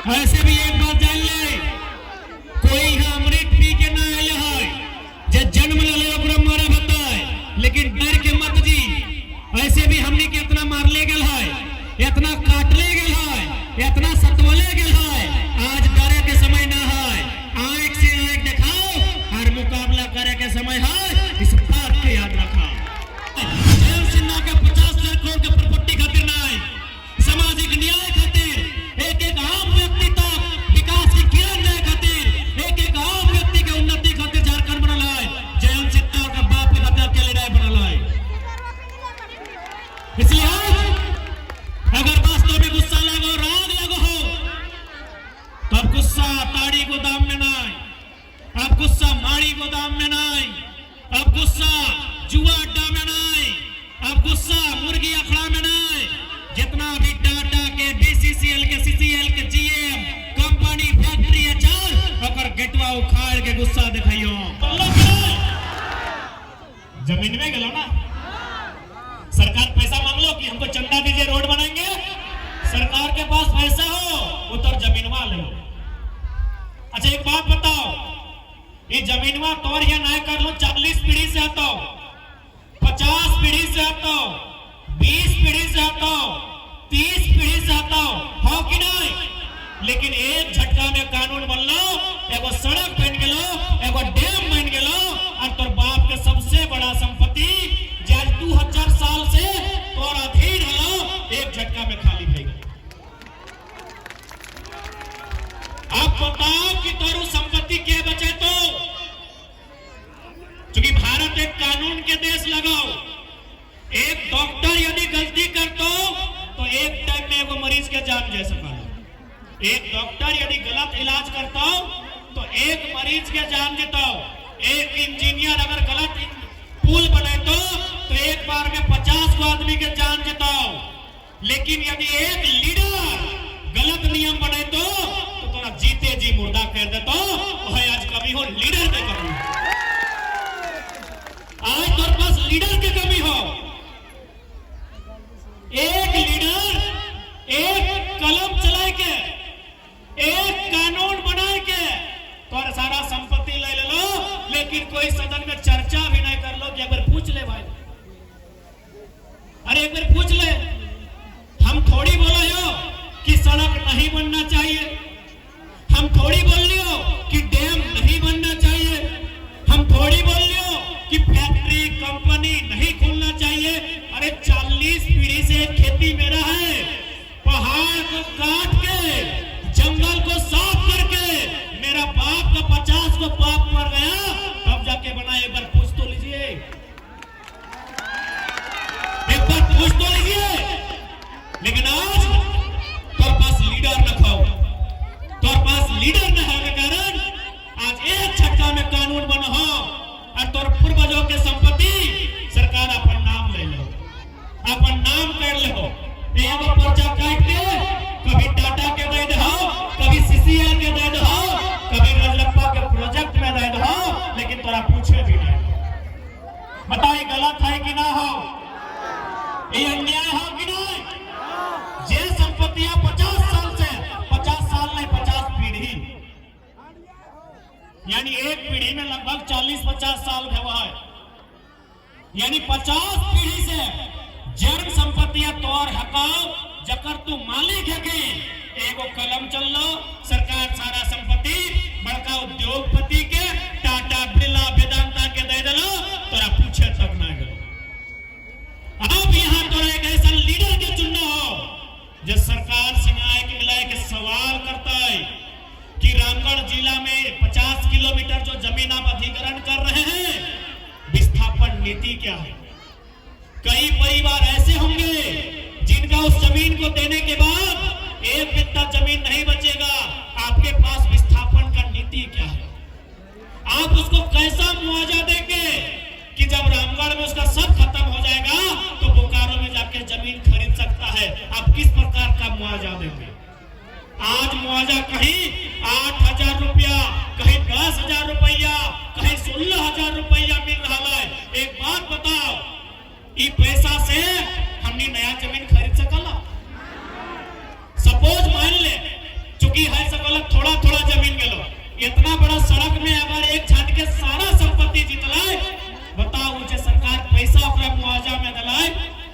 ऐसे भी एक बात जान ले, कोई यहाँ अमृत पी के ना आया है जे जन्म ले ले ओकरा मारे बताए, लेकिन डर के मत जी। ऐसे भी हमने के इतना मार ले गेल है, इतना काट ले गेल है, इतना सतवले गेल है। आज डरे के समय ना है, आंख से आंख दिखाओ और मुकाबला करे के समय है। इस बात को याद रखा। जयंत सिन्हा के 50 लाख करोड़ के प्रॉपर्टी खातिर ना है, सामाजिक न्याय खातिर एक एक आम व्यक्ति तक विकास की किरण ले खातिर एक एक आम व्यक्ति के उन्नति खातिर झारखंड बनल है। जयंत सिन्हा का बाप के खातिर अकेले नहीं बनल है। इसलिए अगर वास्तव में गुस्सा लगो, राग लगो हो, तो अब गुस्सा ताड़ी गोदाम में नहीं, अब गुस्सा माड़ी गोदाम में नहीं, अब गुस्सा जुआ अड्डा में नहीं, अब गुस्सा मुर्गी अखड़ा में नहीं। जितना भी टाटा के, बीसीसीएल के, सीसीएल के जीएम कंपनी फैक्ट्री है चल अगर गेटवा उखाड़ के गुस्सा दिखाइयो। जमीन में गलो ना, सरकार पैसा मांग लो कि हमको चंदा दीजिए रोड बनाएंगे। सरकार के पास पैसा हो उतर जमीनवा ले। अच्छा एक बात बताओ, ये जमीनवा तोड़ या ना कर लो, 40 पीढ़ी से हटो, 50 पीढ़ी से हटो, 20 पीढ़ी से हटो, 30 पीढ़ी से हटो, हो कि नहीं? लेकिन एक झटका में कानून बन लो, एगो सड़क बन गेलो, एगो डैम बन गेलो, और तोर बाप के सबसे बड़ा संपत्ति आज 2000 साल से तोर अधीन हलो, एक झटका में खाली भई। अब बताओ कि तोर संपत्ति के बचे तो? क्योंकि भारत एक कानून के देश लगाओ, एक डॉक्टर यदि गलती करतो तो एक टाइम में एगो मरीज के जान जा सकता है। एक डॉक्टर यदि गलत इलाज करता तो एक मरीज के जान देता। एक इंजीनियर अगर गलत पुल बनातो तो एक बार में 50 को आदमी के जान देता। लेकिन यदि एक लीडर गलत नियम बनातो तो तोरा जीते जी मुर्दा कर देता। आज कभी हो लीडर के कमी, आज तोर पास लीडर के कमी हो। एक लीडर एक कलम चलाए के, एक कानून बनाए के तोर सारा संपत्ति ले लो, लेकिन कोई सदन में चर्चा भी नहीं कर लो कि एक बार पूछ ले भाई, अरे एक बार पूछ ले। हम थोड़ी बोला हो कि सड़क नहीं बनना चाहिए, हम थोड़ी बोल लियो कि डैम नहीं बनना चाहिए, हम थोड़ी बोल लियो कि फैक्ट्री कंपनी नहीं खुलना चाहिए। अरे 40 पीढ़ी से खेती मेरा है, पहाड़ को काट के जंगल को साफ करके मेरा बाप का 50 को पाप मर गया, तब जाके बना। एक बार पूछ तो लीजिए, एक बार पूछ तो लीजिए। लेकिन आज तोर पास लीडर न खाओ, तोर पास लीडर न होने के कारण आज एक झटका में कानून बना हो और तोर पूर्वजों के संपत्ति सरकार अपन नाम ले लो, अपन नाम कर लो। एगो पर्चा काट के कभी टाटा के दे दो, कभी सीसीएल के दे दो, कभी रजरप्पा के प्रोजेक्ट में दे दो, लेकिन तोरा पूछे भी नहीं। बताओ ये गलत है कि ना हो? ये अन्याय हो कि नहीं? जे संपत्तियां 50 साल से, 50 साल नहीं 50 पीढ़ी, यानी एक पीढ़ी में लगभग 40-50 साल हुआ है, यानी 50 पीढ़ी से जन्म संपत्तियां तोर हकाओ जकर तू मालिक है के एगो कलम चल लो, सरकार सारा संपत्ति बड़का उद्योगपति के, टाटा बिरला वेदांता के दे दलो, तोरा पूछे तक ना गलो। अब यहाँ तोरा एक ऐसा लीडर के चुनना हो जो सरकार से न्याय के मिलाए के सवाल करता है कि रामगढ़ जिला में 50 किलोमीटर जो जमीन आप अधिग्रहण कर रहे हैं, विस्थापन नीति क्या है? कई परिवार ऐसे होंगे जिनका उस जमीन को देने के बाद एक बित्ता जमीन नहीं बचेगा। आपके पास विस्थापन का नीति क्या है? आप उसको कैसा मुआवजा देंगे कि जब रामगढ़ में उसका सब खत्म हो जाएगा तो बोकारो में जाके जमीन खरीद सकता है? आप किस प्रकार का मुआवजा देंगे? आज मुआवजा कहीं 8,000 रुपया, कहीं 10,000 रुपया, कहीं 16,000 रुपया मिल रहा है। एक बात बताओ, ये पैसा से हमने नया जमीन खरीद सकला? सपोज मान ले चूंकि है इतना बड़ा सड़क में अगर एक छत के सारा संपत्ति जितलाए, बताओ जे सरकार पैसा अपना मुआवजा में दिलाए,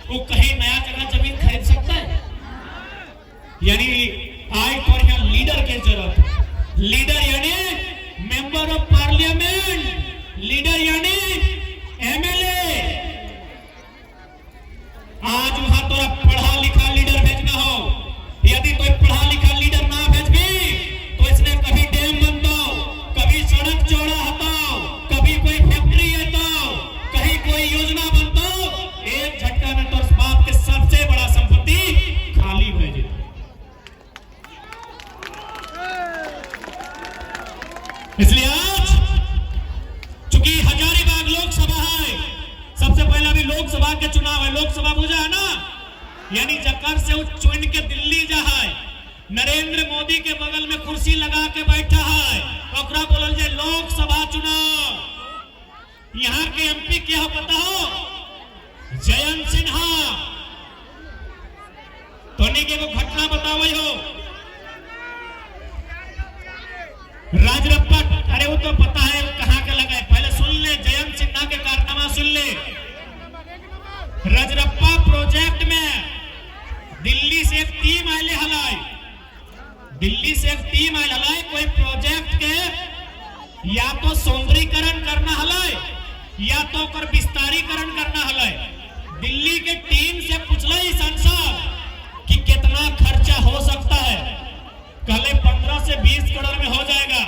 वो कहीं नया जगह जमीन खरीद सकता है? यानी आज पर यहाँ लीडर के जरूरत, लीडर यानी मेंबर ऑफ पार्लियामेंट, लीडर यानी एमएलए। आज वहां तोरा पढ़ा लिखा लीडर भेजना हो, यदि कोई पढ़ा लिखा लीडर ना भेजबी तो इसने कभी डैम बनताओ, कभी सड़क चौड़ा हटाओ, कभी कोई फैक्ट्री हटाओ, कहीं कोई योजना बनताओ, एक झटका में तो बाप के सबसे बड़ा संपत्ति खाली हो जाए। इसलिए आज चूंकि हजारीबाग लोकसभा है, सबसे पहला भी लोकसभा के चुनाव है, लोकसभा बुझा है ना, यानी जकर से वो चुन के दिल्ली जा है, नरेंद्र मोदी के बगल में कुर्सी लगा के बैठा है, ओकरा बोलल जाए लोकसभा चुनाव। यहाँ के एमपी क्या हो पता हो? जयंत सिन्हा। तोनी के वो घटना बताओ हो, राजरप्पा, अरे वो तो पता है कहां के लगा है, पहले सुन ले जयंत सिन्हा के कारनामा सुन ले। राजरप्पा प्रोजेक्ट में दिल्ली से एक टीम आए हलाई, दिल्ली से एक टीम आए हलाई, कोई प्रोजेक्ट के या तो सौंदर्यीकरण करना हलाई या तो कर विस्तारीकरण करना हलाई। दिल्ली के टीम से पूछला ही सांसद कि कितना खर्चा हो सकता है, कहले 15 से 20 करोड़ में हो जाएगा।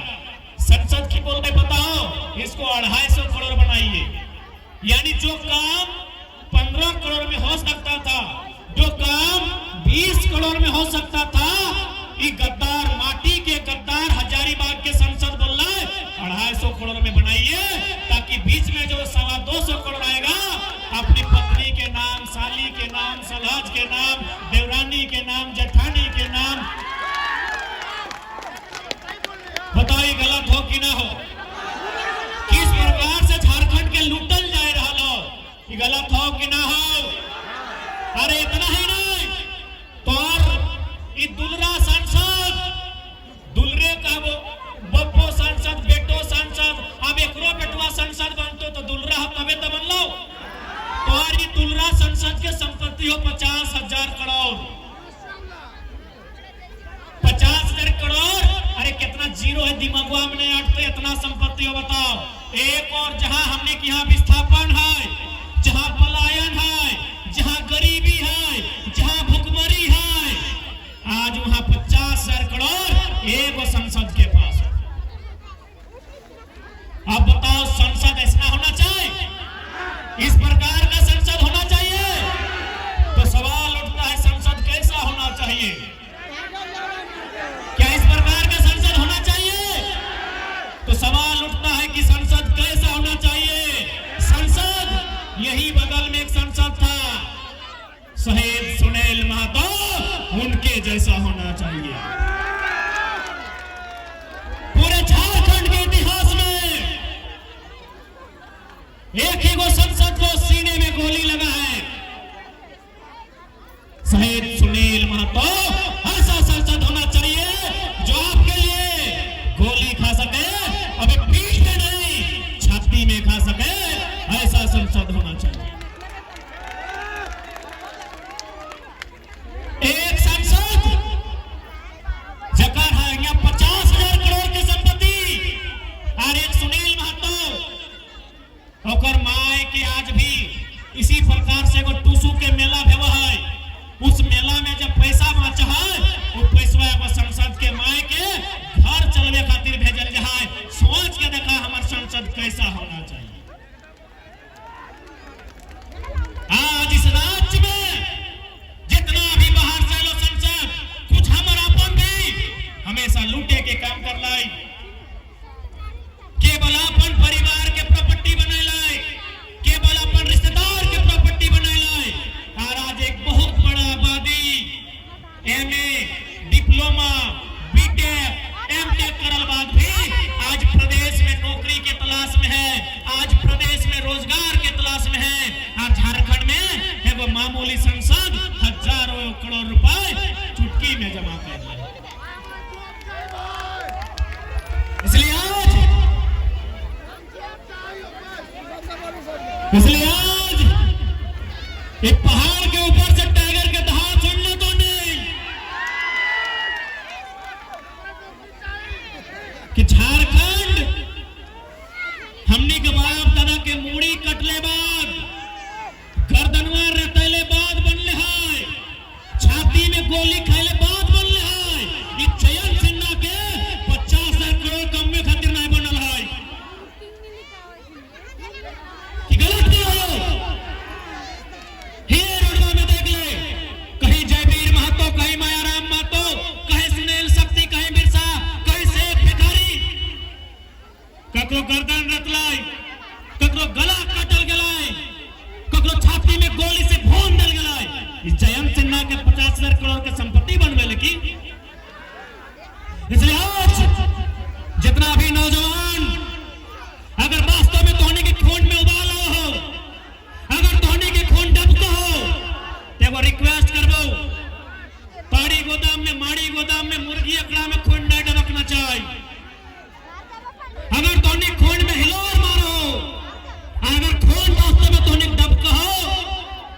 संसद की बोलते बताओ इसको 250 करोड़ बनाइए, यानी जो काम 15 करोड़ में हो सकता था, जो काम 20 करोड़ में हो सकता था, ये गद्दार, माटी के गद्दार हजारीबाग के संसद बोल रहा है 250 करोड़ में बनाइए, ताकि बीच में जो 225 करोड़ आएगा अपनी पत्नी के नाम, साली के नाम, सलहज के नाम, देवरानी के नाम, जेठानी के नाम। बताओ ये गलत हो कि ना हो? किस प्रकार से झारखंड के लूटल जाए रहा हो, ये गलत हो कि ना हो? अरे इतना ही नहीं तो और ये दुलरा सांसद, दुलरे का वो बब्बो सांसद, बेटो सांसद, अब एकरो बेटवा सांसद बनतो तो दुलरा हो तबे तो बनलो। तो और ये दुलरा सांसद के संपत्ति हो 50,000 करोड़, 50,000 करोड़। अरे कितना जीरो है दिमागवा में नहीं अटते, इतना संपत्ति हो बताओ। एक और जहां हमने कि यहाँ विस्थापन है, जहां पलायन है, जहां गरीबी है, जहां भुखमरी है, आज वहां 50,000 करोड़ एक संसद के पास है। अब बताओ संसद ऐसा होना चाहिए? इस प्रकार का संसद होना चाहिए? तो सवाल उठता है संसद कैसा होना चाहिए? क्या इस प्रकार का संसद होना चाहिए? तो सवाल उठता है कि संसद कैसा होना चाहिए? संसद यही बगल में एक संसद था, शहीद सुनील महतो, उनके जैसा होना चाहिए। पूरे झारखंड के इतिहास में एक ही वो संसद को सीने में गोली लगा है, शहीद सुनील महतो। ऐसा संसद होना चाहिए जो आपके लिए गोली खा सके, अभी पीठ में नहीं छाती में खा सके, ऐसा संसद होना चाहिए। एक संसद जकर है यहाँ 50,000 करोड़ की संपत्ति, और एक सुनील महतो, ओकर माय के आज भी इसी प्रकार से एगो टूसू के मेला भेवा है, उस मेला में जब पैसा बाचा है, वो पैसा एगो संसद के माय के घर चलवे खातिर भेजल जाए। सोच के देखा हमार संसद कैसा होना चाहिए। आज इस राज्य में जितना भी बाहर से लो संसद, कुछ हमारा अपन भी हमेशा लूटे के काम कर लाई, केवल अपन परिवार के प्रॉपर्टी बना लाई, केवल अपन रिश्तेदार के प्रॉपर्टी बना लाई। और आज एक बहुत बड़ा आबादी एमए, डिप्लोमा, बीटेक, एमटेक करल बाद भी आज प्रदेश में नौकरी के तलाश में है, आज प्रदेश में रोजगार के तलाश में है, और झारखंड में एगो मामूली संसद हजारों करोड़ रुपए चुटकी में जमा कर दिया। इसलिए इसलिए आज एक पहाड़ के ऊपर से टाइगर के दहाड़ सुनने तो नहीं कि झारखंड हमनी के बाप दादा के मूड़ी कटले बाद गर्दनवा रेतले बाद बनले है, छाती में गोली खाइले बाद बनले है। ये जयंत सिन्हा के 50,000 करोड़ कम खातिर नहीं बनल है कि गलत नहीं हो। हे रोडवा में देख ले, कहीं जयवीर महतो, कहीं मायाराम महतो, कहीं सुनील शक्ति, कहीं बिरसा, कहीं शेख भिखारी, ककरो गर्दन रतलाई, ककरो गला कटल गलाई, ककरो छाती में गोली से भून दल गलाई। इस जयंत सिन्हा के 50,000 करोड़ के संपत्ति बनवे लेकिन इसलिए आज जितना भी नौजवान अगर वास्तव में तोहनी के खून में उबाला हो, अगर तोहनी के खून डबका हो, तो वो रिक्वेस्ट करबो ताड़ी गोदाम में, माड़ी गोदाम में, मुर्गी अकड़ा में खून नहीं डबकना चाहिए। अगर तोहनी खून में हिलोर मारो, अगर खून वास्तव में तोहनी डबका हो,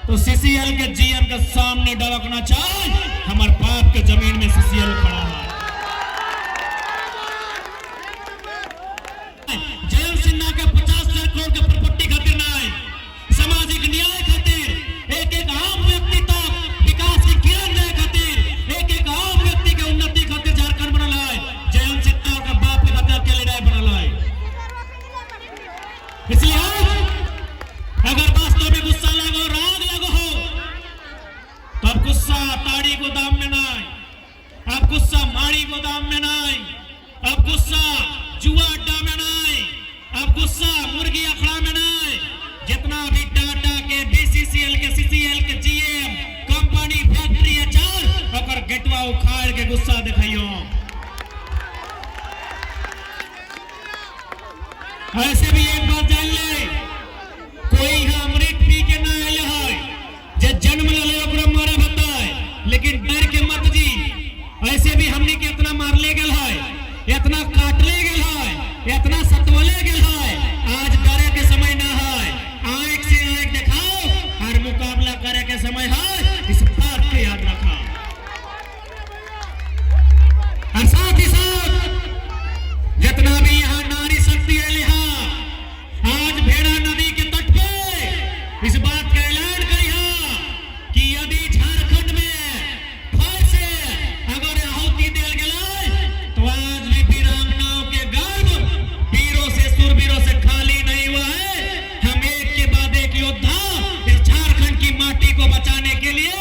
तो सीसीएल के जीएम के सामने डबकना चाहिए। हमारे बाप के जमीन में सीसीएल खड़ा है। जयंत सिन्हा के 50,000 करोड़ के प्रॉपर्टी खातिर नहीं, सामाजिक न्याय खातिर, एक एक आम व्यक्ति तक विकास की किरण दे खातिर, एक एक आम व्यक्ति के उन्नति खातिर झारखंड बनल है। जयंत सिन्हा का बाप के खातिर अकेले नहीं बनल है। इसलिए अगर वास्तव में गुस्सा लगो, राग लगो हो, तो अब गुस्सा ताड़ी गोदाम में नहीं, अब गुस्सा माड़ी गोदाम में नहीं, अब गुस्सा जुआ अड्डा में नहीं, अब गुस्सा मुर्गी अखड़ा में नहीं। जितना भी टाटा के, बीसीसीएल के, सीसीएल के जीएम, कंपनी, फैक्ट्री अचार अगर गेटवा उखाड़ के गुस्सा दिखाइयो। ऐसे भी एक बात जान ले, कोई यहाँ अमृत पी के ना आए है, जे जन्म ले ओकरा मारे बताए, लेकिन डर के मत जी। ऐसे भी हमने के इतना मार ले गल है, इतना काट ले गल है, इतना सतवले गल है। आज डरे के समय ना है, आंख से आंख दिखाओ और मुकाबला करे के समय है। इस बात को याद रखा। और साथ ही साथ जितना भी यहाँ नारी शक्ति है, आज भेड़ा नदी के तट पे इस बात का ऐलान करिया कि यदि झारखंड में फिर से अगर आहुति देल गया तो आज भी वीरांगनाओं के गर्भ वीरों से, सूरवीरों से खाली नहीं हुआ है। हम एक के बाद एक योद्धा इस झारखंड की माटी को बचाने के लिए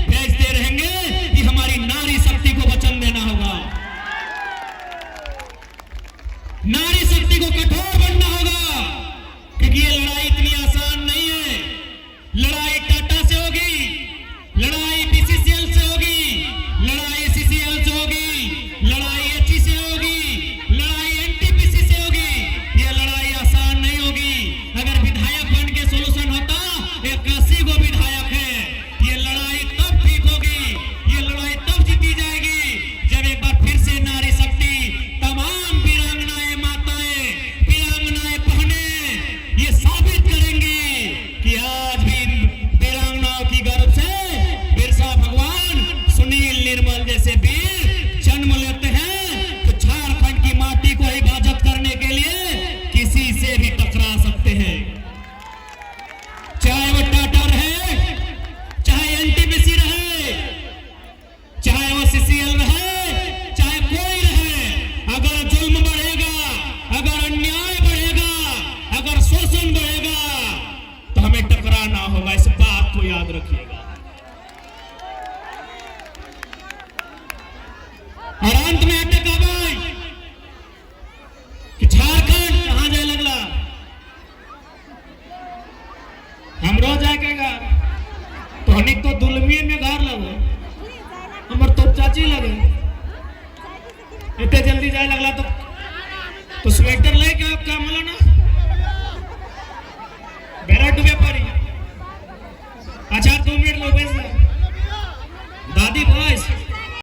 भेजते रहेंगे। कि हमारी नारी शक्ति को वचन देना होगा, नारी शक्ति को कठोर बनना होगा, क्योंकि ये लड़ाई इतनी आसान नहीं है। लड़ाई टाटा से होगी, लड़ाई बीसीसीएल से होगी, लड़ाई सीसीएल से होगी, लड़ाई एचई से होगी, लड़ाई एनटीपीसी से होगी। ये लड़ाई आसान नहीं होगी। अगर विधायक बन के सोल्यूशन होता, 81 गो विधायक है, ये लड़ाई तब ठीक होगी, ये लड़ाई तब जीती जाएगी जब एक बार फिर से नारी शक्ति, तमाम वीरांगनाएं, माताएं, वीरांगनाएं बहनें ये साबित करेंगे कि आज भी वीरांगनाओं की गर्व से बिरसा भगवान, सुनील निर्मल जैसे वीर जन्म लेते हैं। तो झारखंड की माटी को हिफाजत करने के लिए किसी से भी टकरा सकते हैं, चाहे वो टाटा रहे, चाहे एनटीपीसी रहे, चाहे वो सीसीएल रहे, चाहे कोई रहे। अगर जुल्म बढ़ेगा, अगर अन्याय बढ़ेगा, अगर शोषण बढ़ेगा, तो हमें टकराना होगा। इस बात को याद रखिएगा। और अंत में अटका भाई कि झारखंड कहां जाए लगला, हम रोज जाएगा तो हनिक तो दुलमी में घर लगो, हमर तो चाची लगे, इतने जल्दी जाए लगला तो स्वेट